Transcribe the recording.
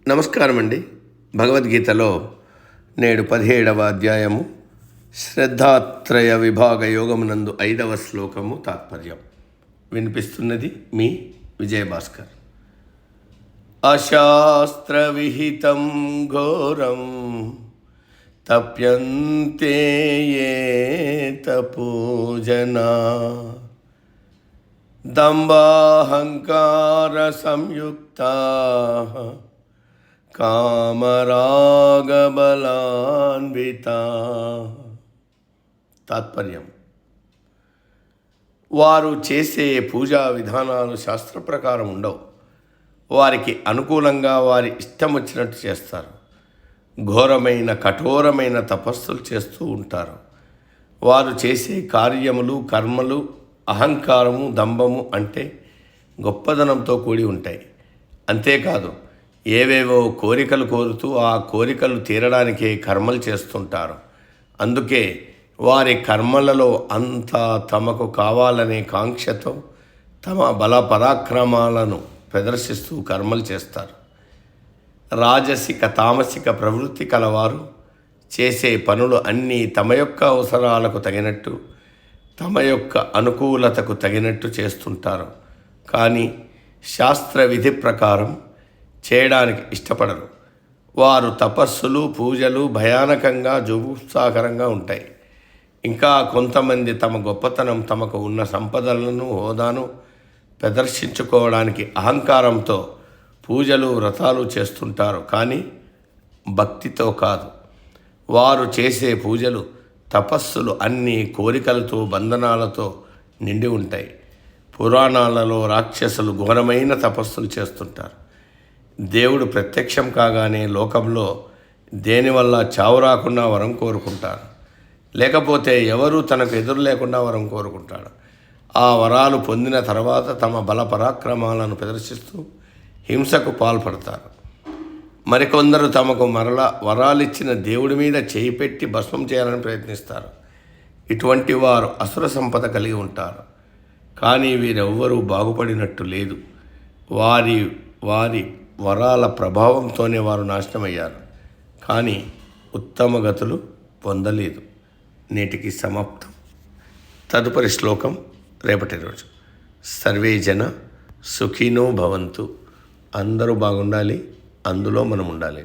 నమస్కారం అండి. భగవద్గీతలో నేడు 17వ అధ్యాయము శ్రద్ధాత్రయ విభాగ యోగమునందు 5వ శ్లోకము తాత్పర్యం వినిపిస్తున్నది మీ విజయభాస్కర్. అశాస్త్ర విహితం ఘోరం తప్యంతే యే తపోజనా దంభాహంకార సంయుక్తా కామరాగబలాన్వితా. తాత్పర్యం: వారు చేసే పూజా విధానాలు శాస్త్ర ప్రకారం ఉండవు. వారికి అనుకూలంగా వారి ఇష్టం వచ్చినట్టు చేస్తారు. ఘోరమైన కఠోరమైన తపస్సులు చేస్తూ ఉంటారు. వారు చేసే కార్యములు కర్మలు అహంకారము దంభము అంటే గొప్పదనంతో కూడి ఉంటాయి. అంతేకాదు ఏవేవో కోరికలు కోరుతూ ఆ కోరికలు తీరడానికే కర్మలు చేస్తుంటారు. అందుకే వారి కర్మలలో అంతా తమకు కావాలనే కాంక్షతో తమ బల పరాక్రమాలను ప్రదర్శిస్తూ కర్మలు చేస్తారు. రాజసిక తామసిక ప్రవృత్తి కలవారు చేసే పనులు అన్నీ తమ యొక్క అవసరాలకు తగినట్టు తమ యొక్క అనుకూలతకు తగినట్టు చేస్తుంటారు. కానీ శాస్త్ర విధి ప్రకారం చేయడానికి ఇష్టపడరు. వారు తపస్సులు పూజలు భయానకంగా జుగుప్సాకరంగా ఉంటాయి. ఇంకా కొంతమంది తమ గొప్పతనం తమకు ఉన్న సంపదలను హోదాను ప్రదర్శించుకోవడానికి అహంకారంతో పూజలు వ్రతాలు చేస్తుంటారు. కానీ భక్తితో కాదు. వారు చేసే పూజలు తపస్సులు అన్నీ కోరికలతో బంధనాలతో నిండి ఉంటాయి. పురాణాలలో రాక్షసులు ఘోరమైన తపస్సులు చేస్తుంటారు. దేవుడు ప్రత్యక్షం కాగానే లోకంలో దేనివల్ల చావు రాకుండా వరం కోరుకుంటారు. లేకపోతే ఎవరూ తనకు ఎదురు లేకుండా వరం కోరుకుంటాడు. ఆ వరాలు పొందిన తర్వాత తమ బల పరాక్రమాలను ప్రదర్శిస్తూ హింసకు పాల్పడతారు. మరికొందరు తమకు మరలా వరాలిచ్చిన దేవుడి మీద చేయి పెట్టి భస్మం చేయాలని ప్రయత్నిస్తారు. ఇటువంటి వారు అసుర సంపద కలిగి ఉంటారు. కానీ వీరెవ్వరూ బాగుపడినట్టు లేదు. వారి వారి వరాల ప్రభావంతోనే వారు నాశనమయ్యారు. కానీ ఉత్తమ గతులు పొందలేదు. నేటికి సమాప్తం. తదుపరి శ్లోకం రేపటి రోజు. సర్వే జన సుఖినో భవంతు. అందరూ బాగుండాలి, అందులో మనం ఉండాలి.